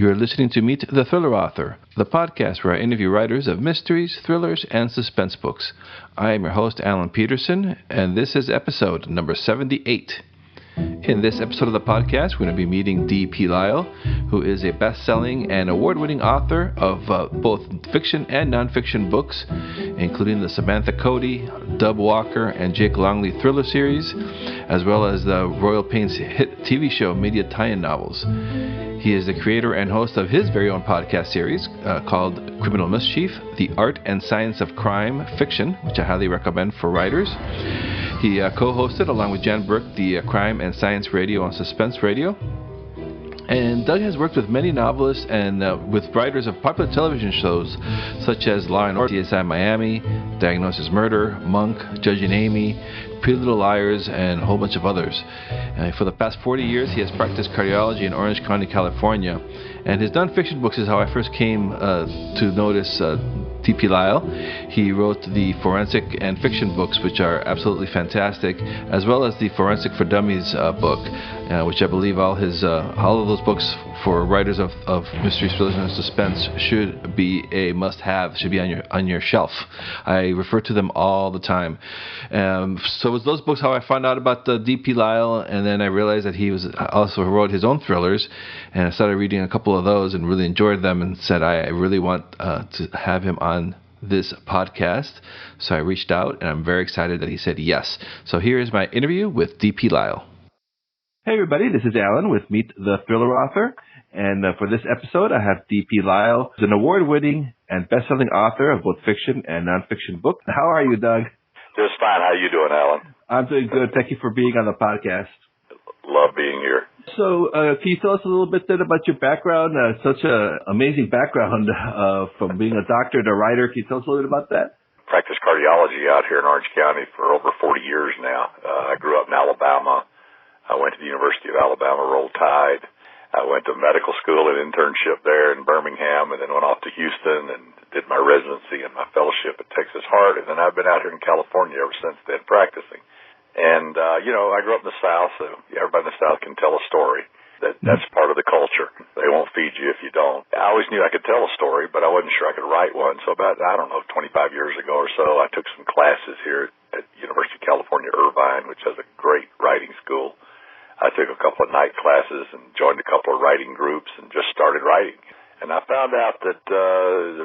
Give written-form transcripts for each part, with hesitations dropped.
You're listening to Meet the Thriller Author, the podcast where I interview writers of mysteries, thrillers, and suspense books. I am your host, Alan Peterson, and this is episode number 78. In this episode of the podcast, we're going to be meeting D.P. Lyle, who is a best-selling and award-winning author of both fiction and nonfiction books, including the Samantha Cody, Dub Walker, and Jake Longley thriller series, as well as the Royal Pains hit TV show media tie-in novels. He is the creator and host of his very own podcast series called Criminal Mischief, The Art and Science of Crime Fiction, which I highly recommend for writers. He co-hosted, along with Jan Burke, the Crime and Science Radio on Suspense Radio. And Doug has worked with many novelists and with writers of popular television shows such as Law and Order, CSI Miami, Diagnosis Murder, Monk, Judging Amy, Pretty Little Liars, and a whole bunch of others. For the past 40 years, he has practiced cardiology in Orange County, California. And his nonfiction books is how I first came to notice D.P. Lyle. He wrote the forensic and fiction books, which are absolutely fantastic, as well as the Forensic for Dummies book, which I believe all of those books for writers of mystery, thrillers, and suspense should be a must-have, should be on your shelf. I refer to them all the time. So it was those books how I found out about the D.P. Lyle, and then I realized that he was also wrote his own thrillers, and I started reading a couple of those and really enjoyed them, and said I really want to have him on this podcast. So I reached out, and I'm very excited that he said yes. So here is my interview with D.P. Lyle. Hey everybody, this is Alan with Meet the Thriller Author, and for this episode I have D.P. Lyle, who's an award-winning and best-selling author of both fiction and nonfiction books. How are you, Doug? Just fine. How you doing, Alan? I'm doing good. Thank you for being on the podcast. Love being here. So can you tell us a little bit then about your background? Such an amazing background from being a doctor to writer. Can you tell us a little bit about that? Practiced cardiology out here in Orange County for over 40 years now. I grew up in Alabama. I went to the University of Alabama, Roll Tide. I went to medical school and internship there in Birmingham, and then went off to Houston and did my residency and my fellowship at Texas Heart. And then I've been out here in California ever since then practicing. And, I grew up in the South, so everybody in the South can tell a story. That's part of the culture. They won't feed you if you don't. I always knew I could tell a story, but I wasn't sure I could write one. So about, 25 years ago or so, I took some classes here at University of California, Irvine, which has a great writing school. I took a couple of night classes and joined a couple of writing groups and just started writing. And I found out that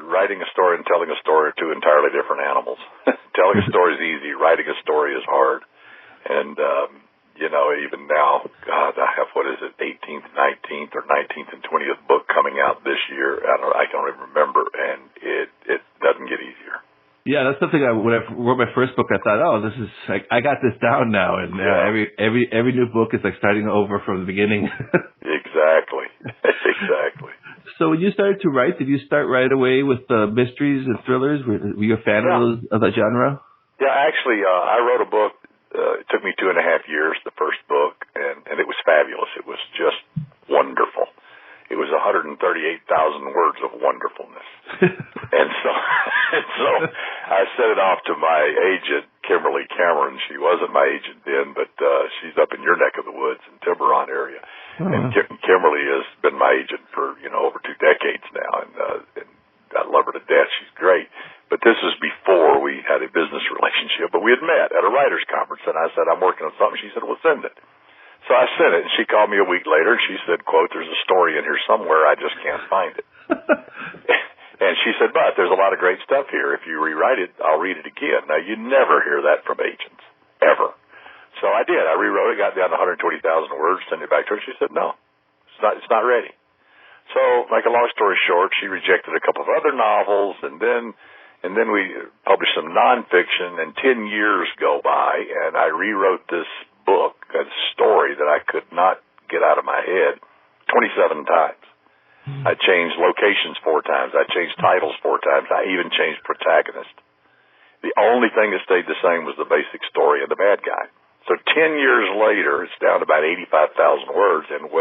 writing a story and telling a story are two entirely different animals. Telling a story is easy. Writing a story is hard. And, even now, God, I have, 18th, 19th, or 19th and 20th book coming out this year. I don't even remember, and it doesn't get easier. Yeah, that's something when I wrote my first book, I thought, this is I got this down now, and every new book is like starting over from the beginning. Exactly. So when you started to write, did you start right away with mysteries and thrillers? Were you a fan of that genre? Yeah, actually, I wrote a book. It took me 2.5 years, the first book, and it was fabulous. It was just wonderful. It was 138,000 words of wonderfulness. and so I sent it off to my agent, Kimberly Cameron. She wasn't my agent then, but she's up in your neck of the woods in Tiburon area. Oh, and Kimberly has been my agent for, over 2 decades now, and I love her to death. She's great. But this was before we had a business relationship. But we had met at a writer's conference, and I said, I'm working on something. She said, well, send it. So I sent it, and she called me a week later, and she said, quote, there's a story in here somewhere. I just can't find it. And she said, but there's a lot of great stuff here. If you rewrite it, I'll read it again. Now, you never hear that from agents, ever. So I did. I rewrote it, got down to 120,000 words, sent it back to her. She said, no, it's not ready. So, make a long story short, she rejected a couple of other novels, and then we published some nonfiction, and 10 years go by, and I rewrote this book, a story that I could not get out of my head 27 times. I changed locations 4 times. I changed titles 4 times. I even changed protagonist. The only thing that stayed the same was the basic story of the bad guy. So 10 years later, it's down to about 85,000 words, and,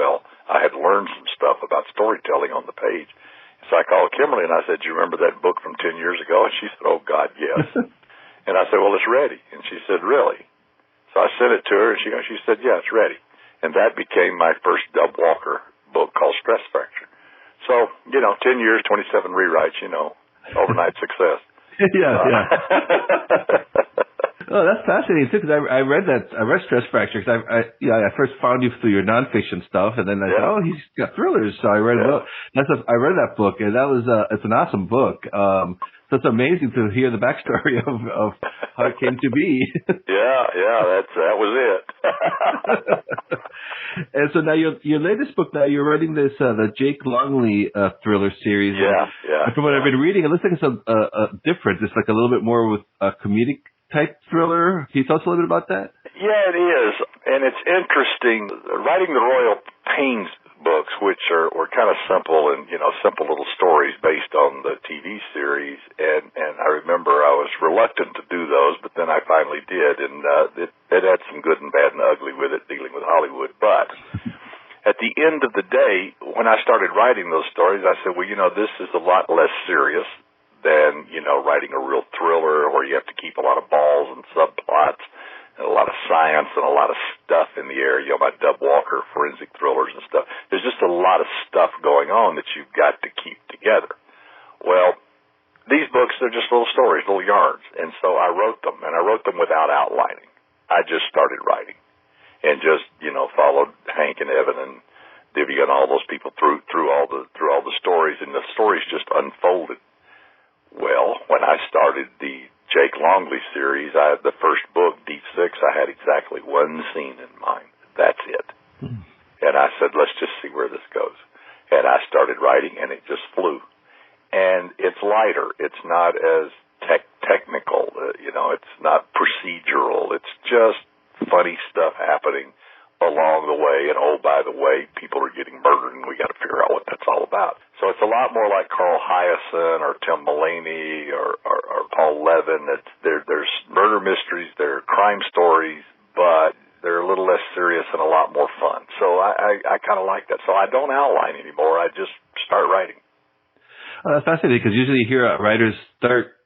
I had learned some stuff about storytelling on the page. So I called Kimberly, and I said, do you remember that book from 10 years ago? And she said, oh, God, yes. And I said, well, it's ready. And she said, really? So I sent it to her, and she said, yeah, it's ready. And that became my first Dub Walker book called Stress Fracture. So, 10 years, 27 rewrites, overnight success. Yeah. Oh, that's fascinating too, because I read Stress Fracture, because I first found you through your nonfiction stuff, and then I thought, he's got thrillers, so I read I read that book, and that was it's an awesome book. So it's amazing to hear the backstory of how it came to be. That was it. And so now your latest book, now you're writing this the Jake Longley thriller series. And from what I've been reading, it looks like it's a different. It's like a little bit more with a comedic type thriller. Can you tell us a little bit about that? Yeah, it is, and it's interesting. Writing the Royal Pains books, which were kind of simple and simple little stories based on the TV series, and I remember I was reluctant to do those, but then I finally did, and it had some good and bad and ugly with it, dealing with Hollywood. But at the end of the day, when I started writing those stories, I said, well, this is a lot less serious than writing a real thriller where you have to keep a lot of balls and subplots and a lot of science and a lot of stuff in the air, my Dub Walker forensic thrillers and stuff. There's just a lot of stuff going on that you've got to keep together. Well, these books, they're just little stories, little yarns, and so I wrote them, and I wrote them without outlining. I just started writing and just, followed Hank and Evan and Divya and all those people through all the stories, and the stories just unfolded. Well, when I started the Jake Longley series, the first book, Deep Six, I had exactly one scene in mind. That's it. And I said, let's just see where this goes. And I started writing, and it just flew. And it's lighter. It's not as technical. It's not procedural. It's just funny stuff happening along the way. And, oh, by the way, people are getting murdered, and we got to figure out what that's all about. So it's a lot more like Carl Hyacin or Tim Mulaney or Paul Levin. There's murder mysteries, there are crime stories, but they're a little less serious and a lot more fun. So I kind of like that. So I don't outline anymore. I just start writing. That's fascinating, because usually you hear writers start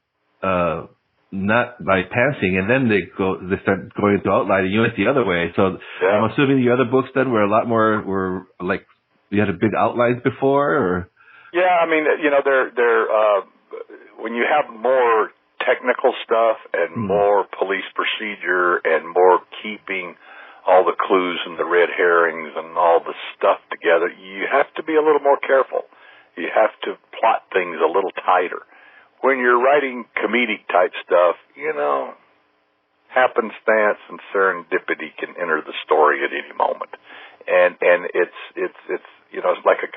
not by pantsing, and then they start going into outlining. You went the other way. So I'm assuming your other books then were a lot more, were like, you had a big outlines before, or? Yeah, I mean, they're when you have more technical stuff and more police procedure and more keeping all the clues and the red herrings and all the stuff together, you have to be a little more careful. You have to plot things a little tighter. When you're writing comedic type stuff, happenstance and serendipity can enter the story at any moment, and it's like a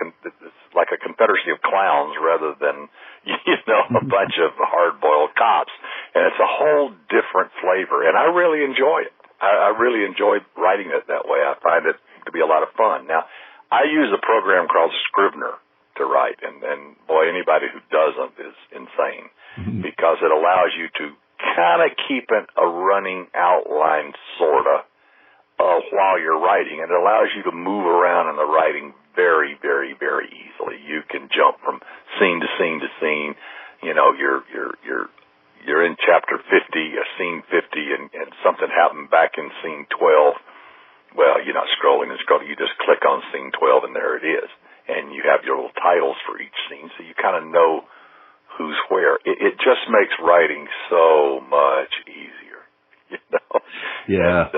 confederacy of clowns rather than a bunch of hard-boiled cops, and it's a whole different flavor, and I really enjoy it. I really enjoy writing it that way. I find it to be a lot of fun. Now, I use a program called Scrivener to write, and boy, anybody who doesn't is insane, because it allows you to kind of keep a running outline, sort of, while you're writing, and it allows you to move around in the writing very, very, very easily. You can jump from scene to scene to scene. You're in chapter 50, scene 50, and something happened back in scene 12. Well, you're not scrolling and scrolling. You just click on scene 12, and there it is. And you have your little titles for each scene, so you kind of know who's where. It just makes writing so much easier, Yeah.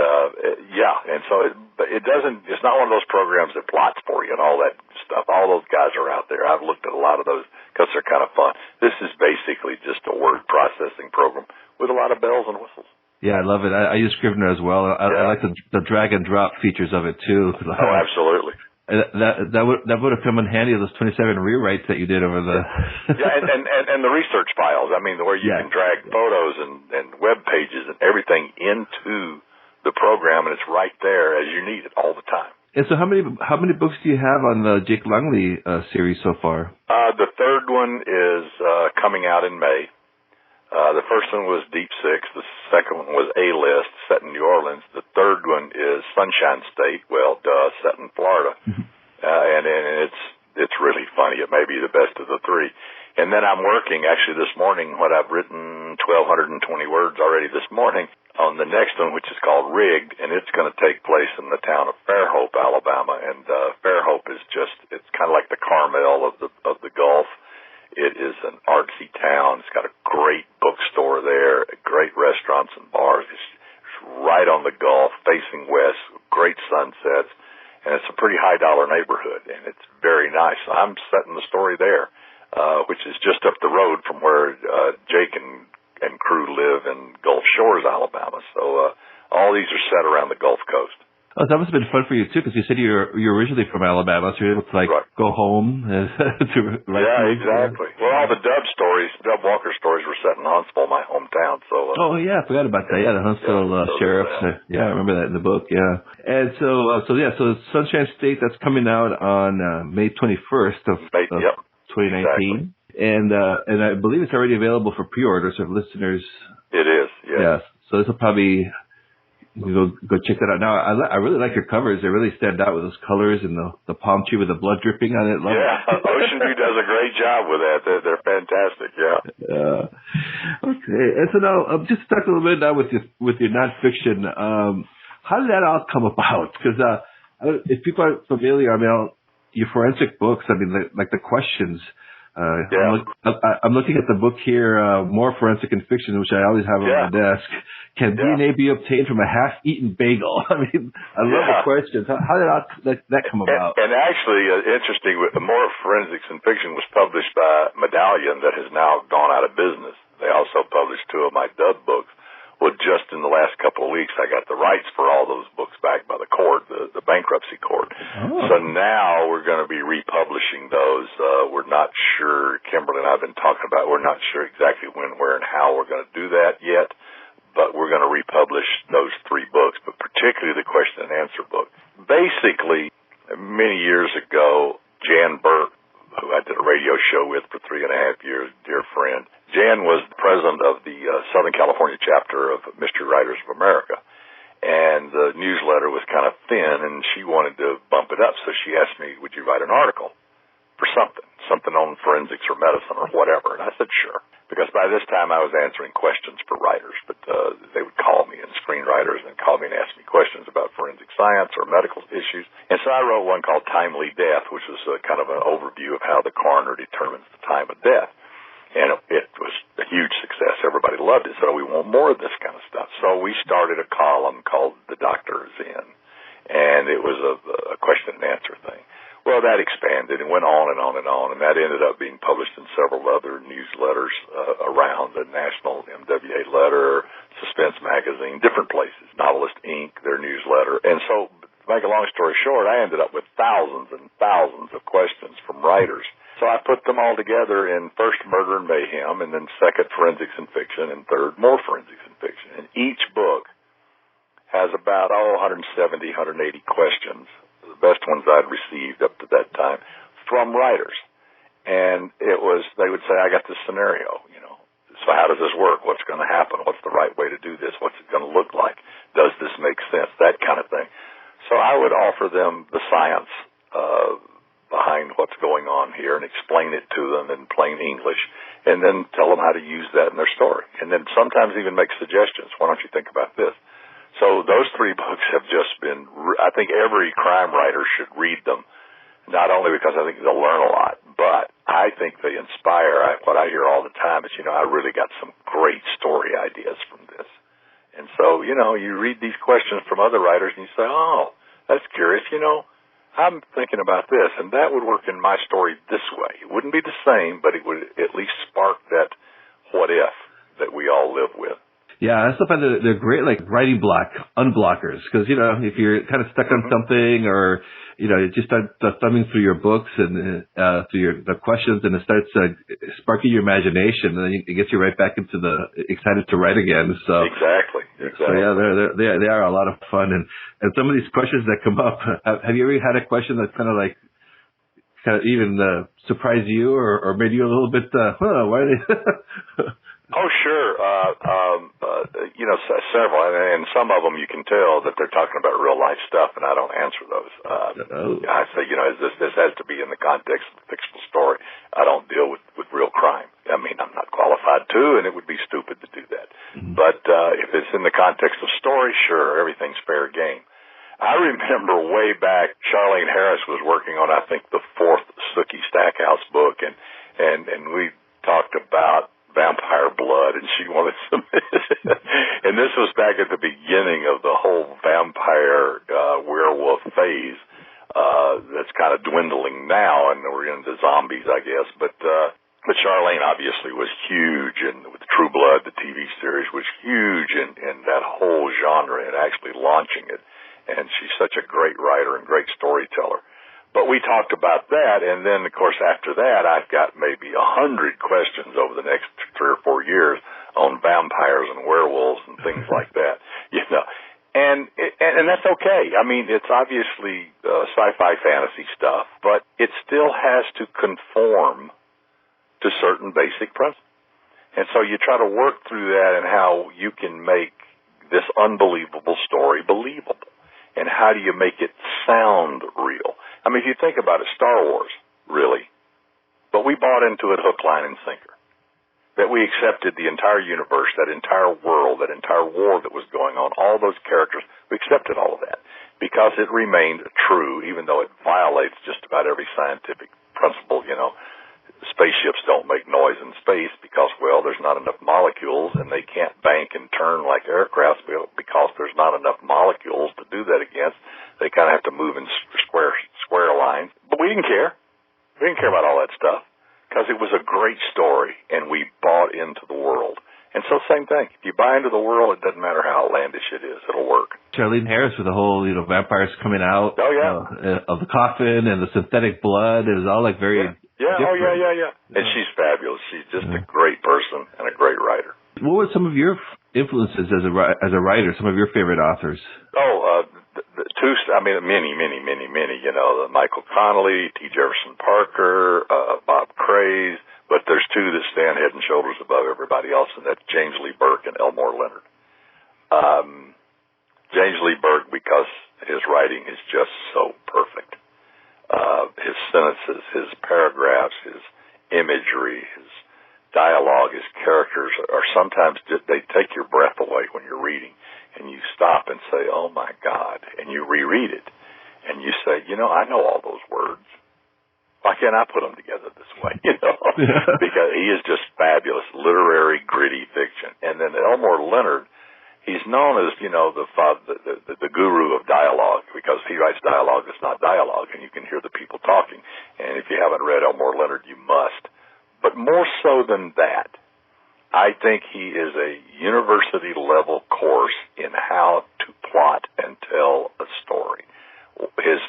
And so it doesn't. It's not one of those programs that plots for you and all that stuff. All those guys are out there. I've looked at a lot of those because they're kind of fun. This is basically just a word processing program with a lot of bells and whistles. Yeah, I love it. I use Scrivener as well. I like the drag and drop features of it too. Oh, absolutely. That would have come in handy, those 27 rewrites that you did over the and the research files. I mean, where you can drag photos and web pages and everything into the program, and it's right there as you need it all the time. And so, how many books do you have on the Jake Longley series so far? The third one is coming out in May. The first one was Deep Six. The second one was A-List, set in New Orleans. The third one is Sunshine State. Well, set in Florida. And it's really funny. It may be the best of the three. And then I'm working, actually this morning, what I've written, 1,220 words already this morning, on the next one, which is called Rigged, and it's going to take place in the town of Fairhope, Alabama. And Fairhope is it's kind of like the Carmel of the Gulf. It is an artsy town. It's got a great bookstore there, great restaurants and bars. It's right on the Gulf, facing west, great sunsets, and it's a pretty high-dollar neighborhood, and it's very nice. So I'm setting the story there, which is just up the road from where Jake and crew live in Gulf Shores, Alabama. So all these are set around the Gulf Coast. Oh, that must have been fun for you too, because you said you're originally from Alabama, so you're able to go home to write. Yeah, exactly. Well, all the Dub Walker stories were set in Huntsville, my hometown. So. Oh yeah, I forgot about that. Yeah, the Huntsville sheriffs. Yeah, I remember that in the book. Yeah, and so Sunshine State, that's coming out on May 21st of 2019. Exactly. And I believe it's already available for pre-order, so if listeners. It is. Yeah. So this will probably. Go check that out. Now, I really like your covers. They really stand out with those colors and the palm tree with the blood dripping on it. Ocean View does a great job with that. They're fantastic. Yeah. Okay. And so now, just talk a little bit now with your nonfiction. How did that all come about? Because if people aren't familiar, your forensic books. Like the questions. I'm looking at the book here, More Forensic and Fiction, which I always have on my desk. Can DNA be obtained from a half-eaten bagel? I love the questions. How did that come about? And actually, interesting, More Forensics and Fiction was published by Medallion that has now gone out of business. They also published 2 of my Dub books. Well, just in the last couple of weeks, I got the rights for all those books back by the court, the bankruptcy court. Oh. So now we're going to be republishing those. We're not sure, Kimberly and I have been talking about, we're not sure exactly when, where, and how we're going to do that yet, but we're going to republish those 3 books, but particularly the question and answer book. Basically, many years ago, Jan Burke, who I did a radio show with for 3.5 years, dear friend. Jan was the president of the Southern California chapter of Mystery Writers of America. And the newsletter was kind of thin, and she wanted to bump it up. So she asked me, would you write an article for something on forensics or medicine or whatever? And I said, sure. Because by this time I was answering questions for writers, but they would call me, and screenwriters, and call me and ask me questions about forensic science or medical issues. And so I wrote one called Timely Death, which was kind of an overview of how the coroner determines the time of death. And it was a huge success. Everybody loved it. So we want more of this kind of stuff. So we started a column called The Doctor Is In, and it was a question and answer thing. Well, that expanded and went on and on and on, and that ended up being published in several other newsletters around, the National MWA Letter, Suspense Magazine, different places, Novelist Inc., their newsletter. And so, to make a long story short, I ended up with thousands and thousands of questions from writers. So I put them all together in first Murder and Mayhem, and then second Forensics and Fiction, and third More Forensics and Fiction. And each book has about 170, 180 questions, the best ones I'd received up to that time, from writers. And they would say, I got this scenario, so how does this work? What's going to happen? What's the right way to do this? What's it going to look like? Does this make sense? That kind of thing. So I would offer them the science behind what's going on here and explain it to them in plain English, and then tell them how to use that in their story. And then sometimes even make suggestions. Why don't you think about this? So those 3 books have just been, I think every crime writer should read them, not only because I think they'll learn a lot, but I think they inspire. What I hear all the time is, I really got some great story ideas from this. And so, you read these questions from other writers and you say, oh, that's curious, I'm thinking about this, and that would work in my story this way. It wouldn't be the same, but it would at least spark that what if that we all live with. Yeah, I still find that they're great, like writing unblockers, because, if you're kind of stuck on something, or, just start thumbing through your books and through the questions, and it starts sparking your imagination, and then it gets you right back into excited to write again. So Exactly. So yeah, they are a lot of fun, and some of these questions that come up. Have you ever had a question that kind of even surprised you, or made you a little bit, why are they? Oh, sure. Several, and some of them you can tell that they're talking about real life stuff, and I don't answer those. I say, this has to be in the context of a fictional story. I don't deal with real crime. I'm not qualified to, and it would be stupid to do that. But if it's in the context of story, sure, everything's fair game. I remember way back, Charlene Harris was working on, I think, the 4th Sookie Stackhouse book, and we talked about vampire blood, and she wanted some. And this was back at the beginning of the whole vampire werewolf phase. That's kind of dwindling now, and we're into zombies, I guess. But Charlene obviously was huge, and with True Blood, the TV series, was huge in that whole genre and actually launching it. And she's such a great writer and great storyteller. But we talked about that, and then, of course, after that, I've got maybe 100 questions over the next 3 or 4 years on vampires and werewolves and things like that, And that's okay. I mean, it's obviously sci-fi fantasy stuff, but it still has to conform to certain basic principles. And so you try to work through that and how you can make this unbelievable story believable. And how do you make it sound real? I mean, if you think about it, Star Wars, really. But we bought into it hook, line, and sinker. That we accepted the entire universe, that entire world, that entire war that was going on, all those characters, we accepted all of that. Because it remained true, even though it violates just about every scientific principle, Spaceships don't make noise in space because, well, there's not enough molecules, and they can't bank and turn like aircraft because there's not enough molecules to do that against. They kind of have to move in square lines. But we didn't care. We didn't care about all that stuff because it was a great story, and we bought into the world. And so same thing. If you buy into the world, it doesn't matter how outlandish it is. It'll work. Charlene Harris with the whole, vampires coming out of the coffin and the synthetic blood. It was all like very... Yeah, different. And she's fabulous. She's just a great person and a great writer. What were some of your influences as a writer, some of your favorite authors? Many. The Michael Connelly, T. Jefferson Parker, Bob Craze. But there's 2 that stand head and shoulders above everybody else, and that's James Lee Burke and Elmore Leonard. James Lee Burke, because his writing is just so perfect. His sentences, his paragraphs, his imagery, his dialogue, his characters are sometimes they take your breath away when you're reading, and you stop and say, "Oh my God!" and you reread it, and you say, "I know all those words. Why can't I put them together this way?" Because he is just fabulous, literary, gritty fiction. And then Elmore Leonard, he's known as, the guru of dialogue because he writes dialogue that's not dialogue, and you can hear the people talking. And if you haven't read Elmore Leonard, you must. But more so than that, I think he is a university-level course in how to plot and tell a story. His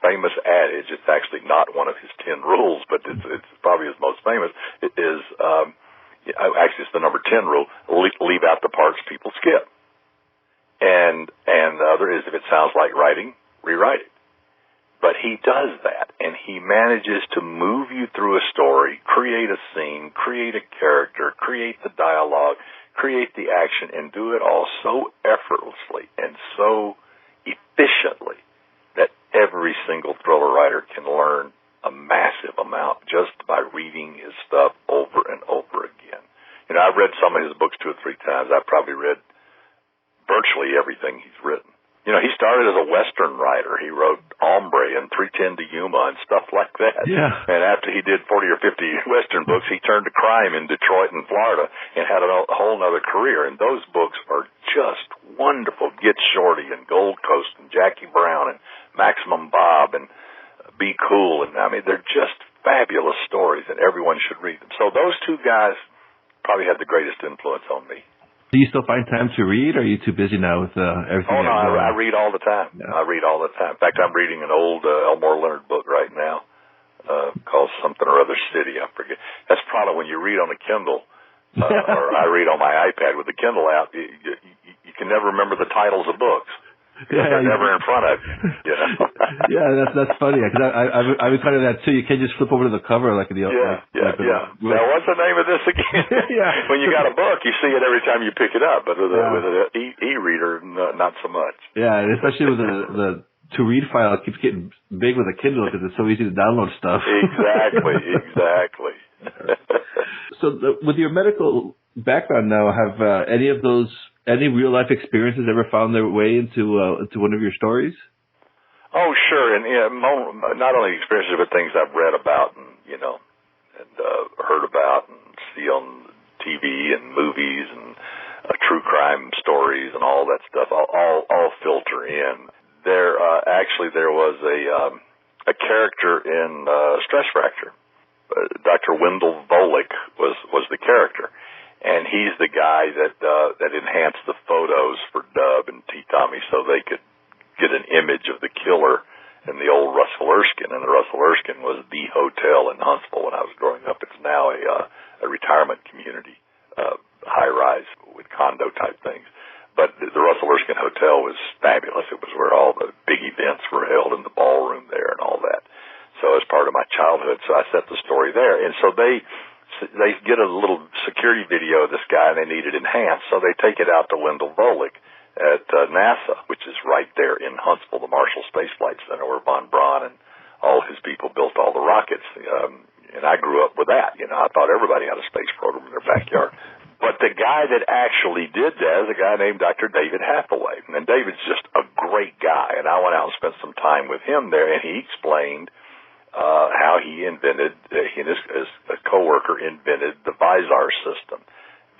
famous adage, it's actually not one of his 10 rules, but it's probably his most famous, actually it's the number 10 rule, leave out the parts people skip. And the other is, if it sounds like writing, rewrite it. But he does that, and he manages to move you through a story, create a scene, create a character, create the dialogue, create the action, and do it all so effortlessly and so efficiently that every single thriller writer can learn a massive amount just by reading his stuff over and over again. I've read some of his books 2 or 3 times. I've probably read virtually everything he's written. He started as a Western writer. He wrote Hombre and 310 to Yuma and stuff like that. Yeah. And after he did 40 or 50 Western books, he turned to crime in Detroit and Florida and had a whole other career. And those books are just wonderful. Get Shorty and Gold Coast and Jackie Brown and Maximum Bob and Be Cool. And they're just fabulous stories, and everyone should read them. So those 2 guys probably had the greatest influence on me. Do you still find time to read, or are you too busy now with everything? Oh, no, I read all the time. Yeah. I read all the time. In fact, I'm reading an old Elmore Leonard book right now called Something or Other City. I forget. That's probably when you read on a Kindle, or I read on my iPad with the Kindle app, you can never remember the titles of books. They're never in front of you. Yeah, that's funny, because I've been kind of that too. You can't just flip over to the cover like the Now, what's the name of this again? When you got a book, you see it every time you pick it up, but with an e-reader, not so much. Yeah, and especially with the to-read file, it keeps getting big with a Kindle because it's so easy to download stuff. Exactly. with your medical background now, have any real life experiences ever found their way into one of your stories? Oh, sure, and not only experiences but things I've read about and heard about and see on TV and movies and true crime stories and all that stuff. All filter in. There was a character in Stress Fracture. Dr. Wendell Volek was the character, and he's the guy that enhanced the photos for Dub and T. Tommy so they could get an image of the killer in the old Russell Erskine. And the Russell Erskine was the hotel in Huntsville when I was growing up. It's now a retirement community, high-rise with condo-type things. But the Russell Erskine Hotel was fabulous. It was where all the big events were held in the ballroom there and all that. So as part of my childhood, so I set the story there. And so they get a little security video of this guy, and they need it enhanced. So they take it out to Wendell Volek at NASA, which is right there in Huntsville, the Marshall Space Flight Center, where von Braun and all his people built all the rockets. And I grew up with that. I thought everybody had a space program in their backyard. But the guy that actually did that is a guy named Dr. David Hathaway. And David's just a great guy. And I went out and spent some time with him there, and he explained how he invented, he and his coworker invented the VISAR system,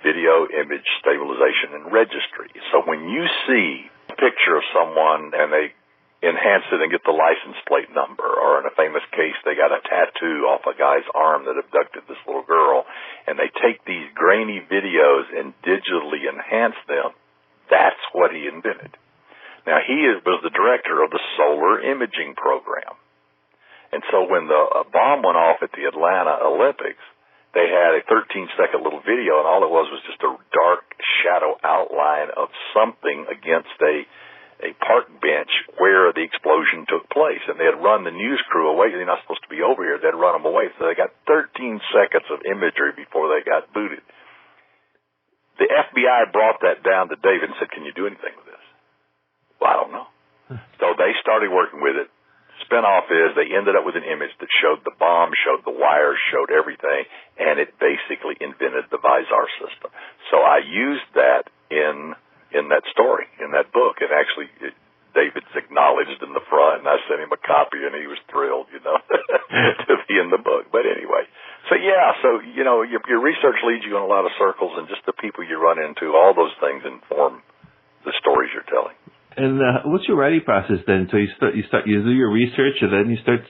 video image stabilization and registry. So when you see a picture of someone and they enhance it and get the license plate number, or in a famous case, they got a tattoo off a guy's arm that abducted this little girl, and they take these grainy videos and digitally enhance them, that's what he invented. Now, he was the director of the solar imaging program. And so when the bomb went off at the Atlanta Olympics, they had a 13-second little video, and all it was just a dark shadow outline of something against a park bench where the explosion took place. And they had run the news crew away. They're not supposed to be over here. They'd run them away. So they got 13 seconds of imagery before they got booted. The FBI brought that down to David and said, "Can you do anything with this?" Well, I don't know. So they started working with it. Spinoff is they ended up with an image that showed the bomb, showed the wires, showed everything, and it basically invented the VISAR system. So I used that in that story, in that book, and actually David's acknowledged in the front, and I sent him a copy, and he was thrilled, to be in the book. But anyway, so your research leads you in a lot of circles, and just the people you run into, all those things inform the stories you're telling. And what's your writing process then? So you do your research, and then you start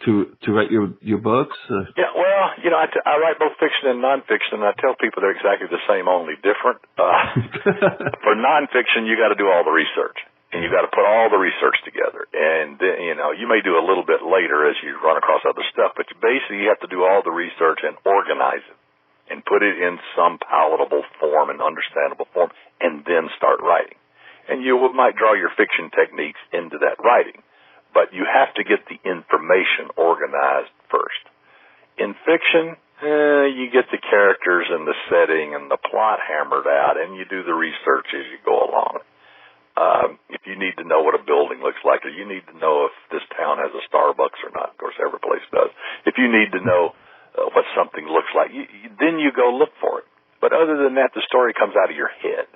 to write your books? Yeah, well, I write both fiction and nonfiction, and I tell people they're exactly the same, only different. For nonfiction, you got to do all the research, and you got to put all the research together. And then, you may do a little bit later as you run across other stuff, but basically you have to do all the research and organize it and put it in some palatable form and understandable form, and then start writing. And you might draw your fiction techniques into that writing, but you have to get the information organized first. In fiction, you get the characters and the setting and the plot hammered out, and you do the research as you go along. If you need to know what a building looks like, or you need to know if this town has a Starbucks or not, of course every place does. If you need to know what something looks like, then you go look for it. But other than that, the story comes out of your head.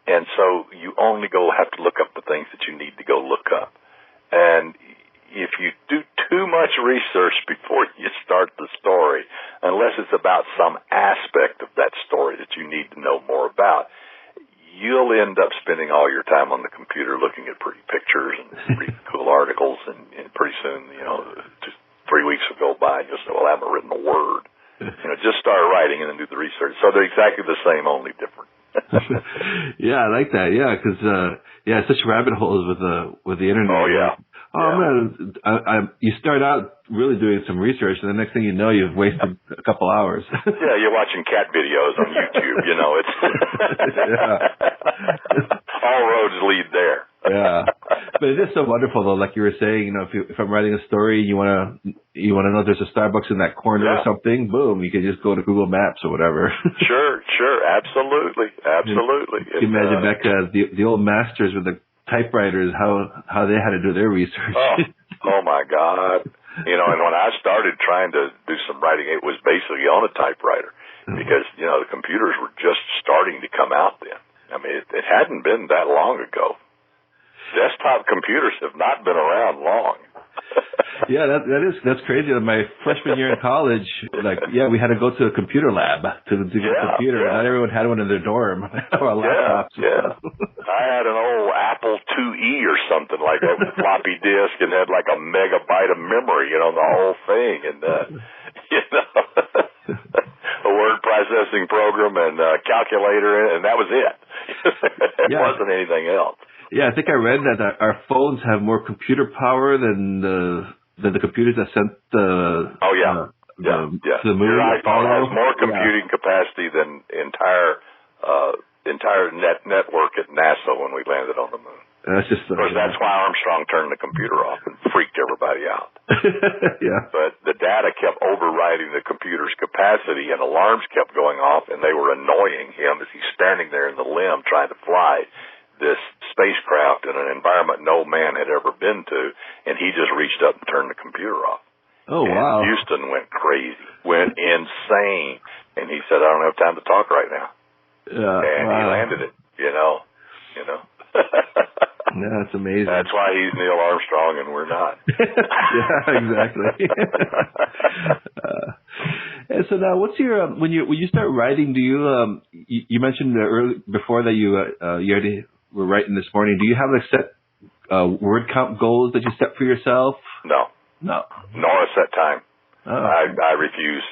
And so you only have to look up the things that you need to go look up. And if you do too much research before you start the story, unless it's about some aspect of that story that you need to know more about, you'll end up spending all your time on the computer looking at pretty pictures and reading cool articles, and pretty soon, just 3 weeks will go by and you'll say, well, I haven't written a word. Just start writing and then do the research. So they're exactly the same, only different. Yeah, I like that. Yeah, because such rabbit holes with the internet. Oh yeah. Man, you start out really doing some research, and the next thing you know, you've wasted a couple hours. Yeah, you're watching cat videos on YouTube. It's all roads lead there. Yeah, but it is so wonderful though. Like you were saying, if I'm writing a story, you want to know there's a Starbucks in that corner or something. Boom, you can just go to Google Maps or whatever. Sure, absolutely. You can imagine back the old masters with the typewriters, how they had to do their research. Oh my God. And when I started trying to do some writing, it was basically on a typewriter. because, the computers were just starting to come out then. I mean, it hadn't been that long ago. Desktop computers have not been around long. Yeah, that's crazy. My freshman year in college, we had to go to a computer lab to do a computer. Yeah. Not everyone had one in their dorm or laptops. Yeah. I had an old Apple IIe or something like that with a floppy disk and had like a megabyte of memory, the whole thing, and a word processing program and a calculator, and that was it. It wasn't anything else. Yeah, I think I read that our phones have more computer power than the computers that sent to the moon. Your iPhone has more computing capacity than entire network at NASA when we landed on the moon. That's just of course, that's why Armstrong turned the computer off and freaked everybody out. Yeah. But the data kept overriding the computer's capacity, and alarms kept going off, and they were annoying him as he's standing there in the limb trying to fly this spacecraft in an environment no man had ever been to, and he just reached up and turned the computer off. Oh, and wow. Houston went crazy, went insane, and he said, I don't have time to talk right now. And he landed it, Yeah, that's amazing. That's why he's Neil Armstrong and we're not. Yeah, exactly. And so now, what's your when you start writing? Do you mentioned before that you already were writing this morning? Do you have set word count goals that you set for yourself? No. Nor a set time. Oh. I refuse.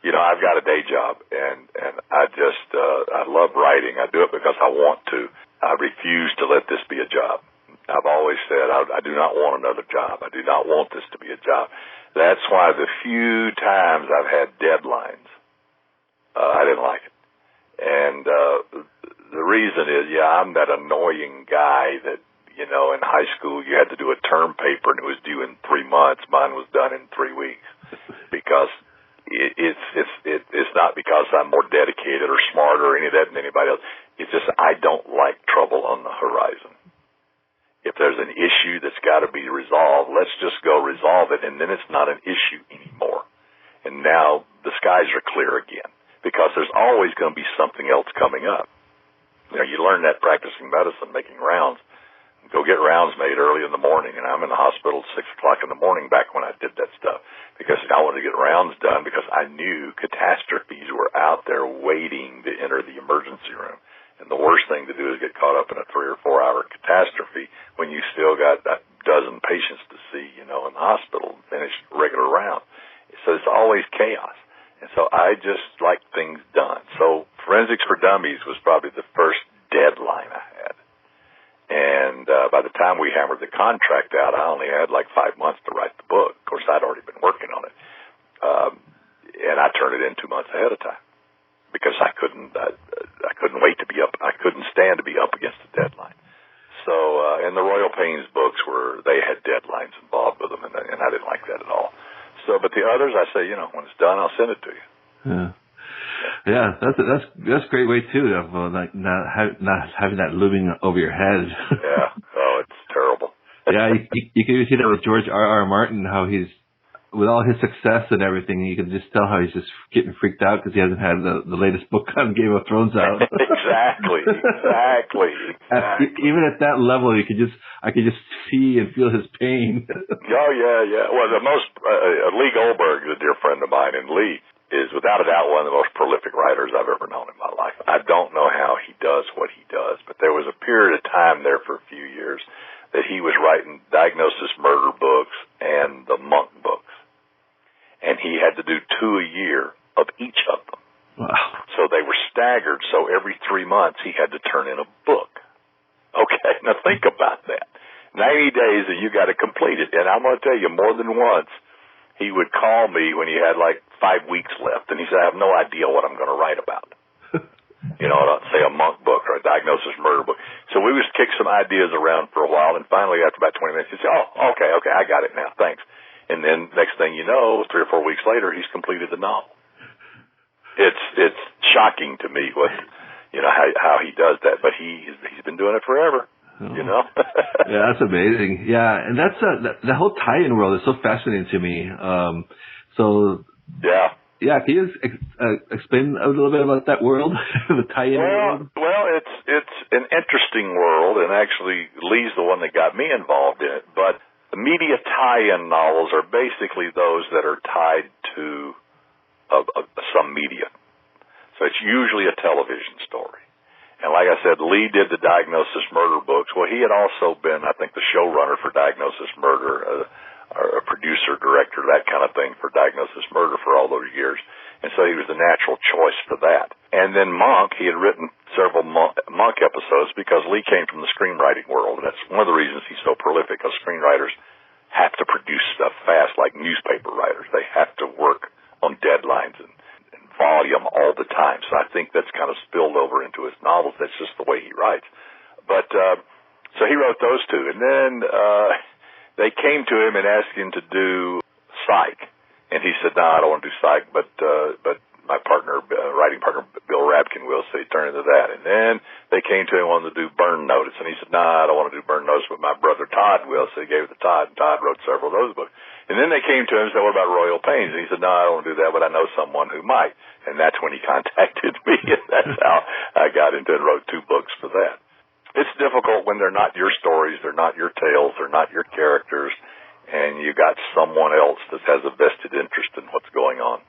I've got a day job, and I just I love writing. I do it because I want to. I refuse to let this be a job. I've always said I do not want another job. I do not want this to be a job. That's why the few times I've had deadlines, I didn't like it. And the reason is, I'm that annoying guy that, in high school you had to do a term paper and it was due in 3 months. Mine was done in 3 weeks because it's not because I'm more dedicated or smarter or any of that than anybody else. It's just I don't like trouble on the horizon. If there's an issue that's got to be resolved, let's just go resolve it, and then it's not an issue anymore. And now the skies are clear again because there's always going to be something else coming up. You learn that practicing medicine, making rounds. Go get rounds made early in the morning, and I'm in the hospital at 6 o'clock in the morning back when I did that stuff because I wanted to get rounds done because I knew catastrophes were out there waiting to enter the emergency room. And the worst thing to do is get caught up in a 3 or 4 hour catastrophe when you still got a dozen patients to see, in the hospital and finish regular round. So it's always chaos. And so I just like things done. So Forensics for Dummies was probably the first deadline I had. And by the time we hammered the contract out, I only had 5 months to write the book. Of course, I'd already been working on it. And I turned it in 2 months ahead of time because I couldn't wait to be up. I couldn't stand to be up against the deadline. So, and the Royal Pains books they had deadlines involved with them, and I didn't like that at all. So, but the others, I say, when it's done, I'll send it to you. Yeah, that's a great way too of not having that looming over your head. Yeah. Oh, it's terrible. Yeah, you can see that with George R.R. Martin, how he's with all his success and everything. You can just tell how he's just getting freaked out because he hasn't had the latest book on Game of Thrones out. Exactly. Even at that level, I could just see and feel his pain. Oh yeah. Well, Lee Goldberg is a dear friend of mine, and Lee is without a doubt one of the most prolific writers I've ever known in my life. I don't know how he does what he does, but there was a period of time there for a few years that he was writing diagnosis murder books and the monk books. And he had to do 2 a year of each of them. Wow. So they were staggered, so every 3 months he had to turn in a book. Okay, now think about that. 90 days and you got to complete it. And I'm going to tell you, more than once, he would call me when he had 5 weeks left, and he said, I have no idea what I'm going to write about. Say a monk book or a diagnosis murder book. So we would kick some ideas around for a while, and finally, after about 20 minutes, he'd say, oh, okay, I got it now, thanks. And then next thing you know, 3 or 4 weeks later, he's completed the novel. It's shocking to me how he does that, but he's been doing it forever. Yeah, that's amazing. Yeah, and that's the whole tie-in world is so fascinating to me. Yeah. Yeah, can you explain a little bit about that world, the tie-in world? Well, it's an interesting world, and actually Lee's the one that got me involved in it. But the media tie-in novels are basically those that are tied to some media. So it's usually a television story. And like I said, Lee did the Diagnosis Murder books. Well, he had also been, I think, the showrunner for Diagnosis Murder, or a producer, director, that kind of thing for Diagnosis Murder for all those years. And so he was the natural choice for that. And then Monk, he had written several Monk episodes because Lee came from the screenwriting world. And that's one of the reasons he's so prolific, because screenwriters have to produce stuff fast like newspaper writers. They have to work on deadlines and volume all the time. So I think that's kind of spilled over into his novels. That's just the way he writes. But so he wrote those two. And then they came to him and asked him to do Psych, and he said, "No, I don't want to do Psych, but my partner, writing partner, Bill Rabkin will." So he turned into that. And then they came to him and wanted to do Burn Notice, and he said, "No, I don't want to do Burn Notice, but my brother Todd will." So he gave it to Todd, and Todd wrote several of those books. And then they came to him and said, "What about Royal Pains?" And he said, "No, I don't want to do that, but I know someone who might." And that's when he contacted me, and that's how I got into it and wrote 2 books for that. It's difficult when they're not your stories, they're not your tales, they're not your characters, and you got someone else that has a vested interest in what's going on,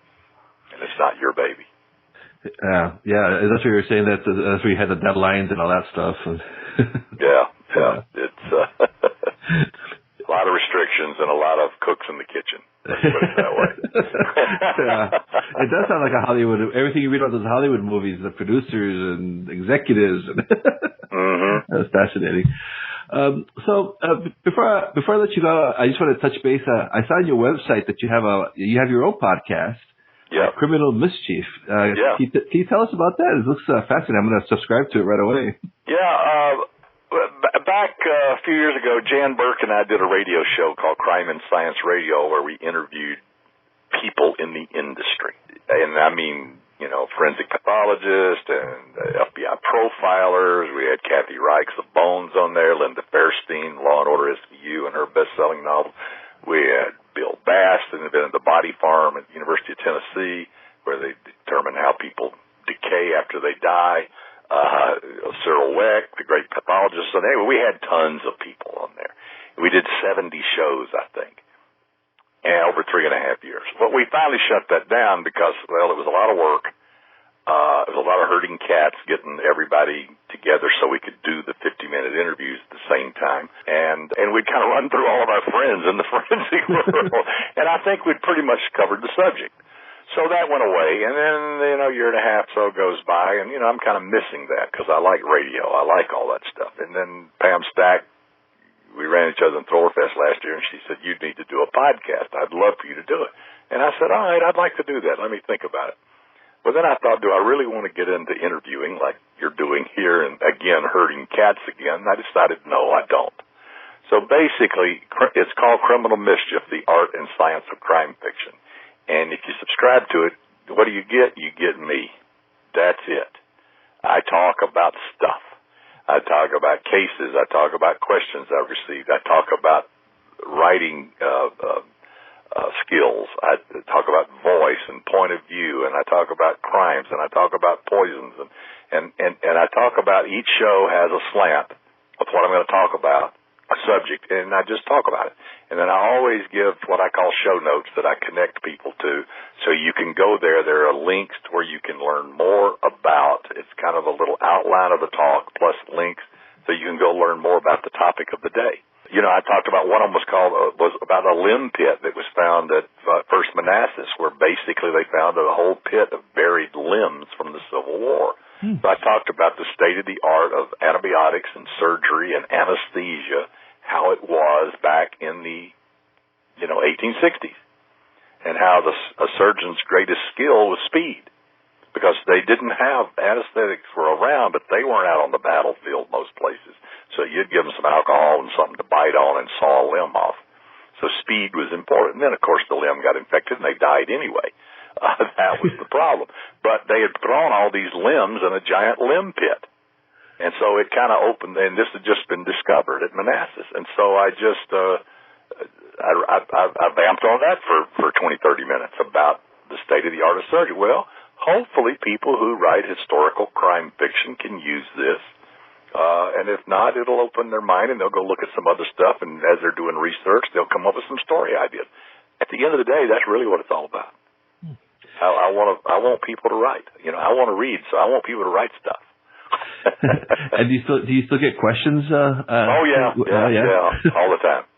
and it's not your baby. Yeah, that's what you were saying. That's where you had the deadlines and all that stuff. Yeah. It's a lot of restrictions and a lot of cooks in the kitchen. Let's put it that way. It does sound like a Hollywood. Everything you read about those Hollywood movies, the producers and executives. That's fascinating. So before I let you go, I just want to touch base. I saw on your website that you have your own podcast. Yeah. Criminal Mischief. Can you tell us about that? It looks fascinating. I'm going to subscribe to it right away. Yeah. Back a few years ago, Jan Burke and I did a radio show called Crime and Science Radio, where we interviewed people in the industry. And I mean, forensic pathologists and FBI profilers. We had Kathy Reichs of Bones on there, Linda Fairstein, Law and Order SVU, and her best-selling novel. We had Bill Bass, and had been at the Body Farm at the University of Tennessee, where they determine how people decay after they die. Cyril Weck, the great pathologist. So anyway, we had tons of people on there. We did 70 shows, I think, and over 3.5 years. But we finally shut that down because, well, it was a lot of work. It was a lot of herding cats, getting everybody together so we could do the 50-minute interviews at the same time. And we'd kind of run through all of our friends in the forensic world. And I think we'd pretty much covered the subject. So that went away, and then, a year and a half so goes by, and, I'm kind of missing that because I like radio. I like all that stuff. And then Pam Stack, we ran each other in Throwerfest last year, and she said, "You need to do a podcast. I'd love for you to do it." And I said, "All right, I'd like to do that. Let me think about it." But then I thought, do I really want to get into interviewing like you're doing here and, again, herding cats again? And I decided, no, I don't. So basically, it's called Criminal Mischief, the Art and Science of Crime Fiction. And if you subscribe to it, what do you get? You get me. That's it. I talk about stuff. I talk about cases. I talk about questions I've received. I talk about writing skills. I talk about voice and point of view, and I talk about crimes, and I talk about poisons, and I talk about each show has a slant of what I'm going to talk about, a subject, and I just talk about it. And then I always give what I call show notes that I connect people to, so you can go there. There are links to where you can learn more about. It's kind of a little outline of the talk plus links, so you can go learn more about the topic of the day. I talked about one of them was about a limb pit that was found at First Manassas, where basically they found a whole pit of buried limbs from the Civil War. So I talked about the state of the art of antibiotics and surgery and anesthesia, how it was back in the 1860s, and how a surgeon's greatest skill was speed, because they didn't have anesthetics were around, but they weren't out on the battlefield most places. So you'd give them some alcohol and something to bite on and saw a limb off. So speed was important. And then, of course, the limb got infected and they died anyway. That was the problem. But they had thrown all these limbs in a giant limb pit. And so it kind of opened, and this had just been discovered at Manassas. And so I just, I vamped on that for 20, 30 minutes about the state of the art of surgery. Well, hopefully people who write historical crime fiction can use this. And if not, it'll open their mind and they'll go look at some other stuff. And as they're doing research, they'll come up with some story ideas. At the end of the day, that's really what it's all about. I want people to write. I want to read, so I want people to write stuff. And do you still get questions? Oh yeah, all the time,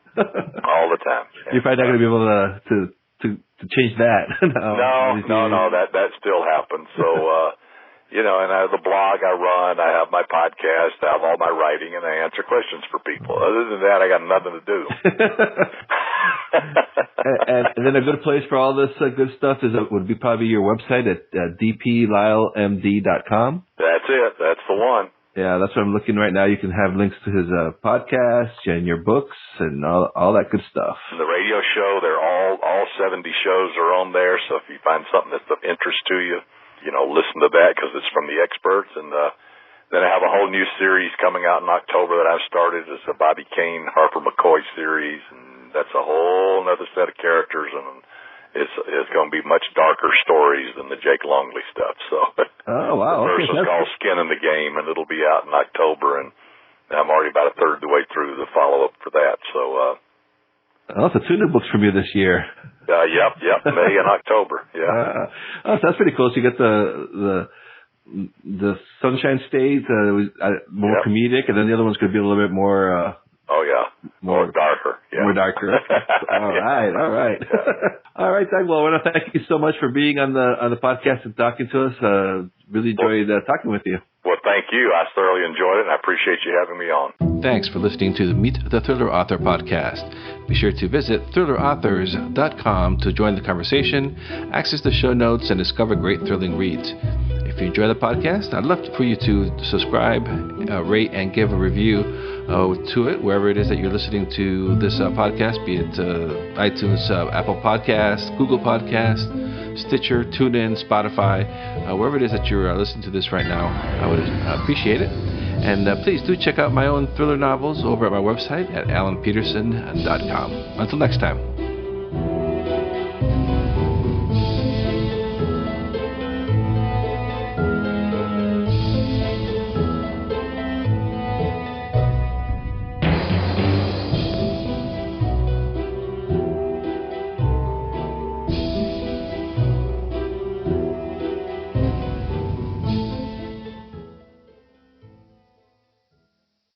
all the time. Yeah. You're probably not going to be able to change that. No, that still happens. So, and I have the blog I run, I have my podcast, I have all my writing, and I answer questions for people. Other than that, I got nothing to do. and then a good place for all this good stuff would be probably your website at dplylemd.com. That's it. That's the one. Yeah, that's what I'm looking right now. You can have links to his podcast and your books and all that good stuff. The radio show, they're all 70 shows are on there. So if you find something that's of interest to you, listen to that because it's from the experts. And then I have a whole new series coming out in October that I've started. It's a Bobby Kane, Harper McCoy series, and that's a whole other set of characters, and it's going to be much darker stories than the Jake Longley stuff. So, oh wow, the first is called Skin in the Game, and it'll be out in October, and I'm already about a third of the way through the follow up for that. So, so 2 new books from you this year. Yep, May and October. Yeah. So that's pretty close. You get the Sunshine State, more comedic, and then the other one's going to be a little bit more. More darker. Yeah. More darker. All right. Yeah. All right, Doug. Well, I want to thank you so much for being on the podcast and talking to us. Really enjoyed talking with you. Well, thank you. I thoroughly enjoyed it, and I appreciate you having me on. Thanks for listening to the Meet the Thriller Author podcast. Be sure to visit thrillerauthors.com to join the conversation, access the show notes, and discover great thrilling reads. If you enjoy the podcast, I'd love for you to subscribe, rate, and give a review to it, wherever it is that you're listening to this podcast, be it iTunes, Apple Podcasts, Google Podcasts, Stitcher, TuneIn, Spotify, wherever it is that you're listening to this right now. I would appreciate it. And please do check out my own thriller novels over at my website at alanpeterson.com. Until next time.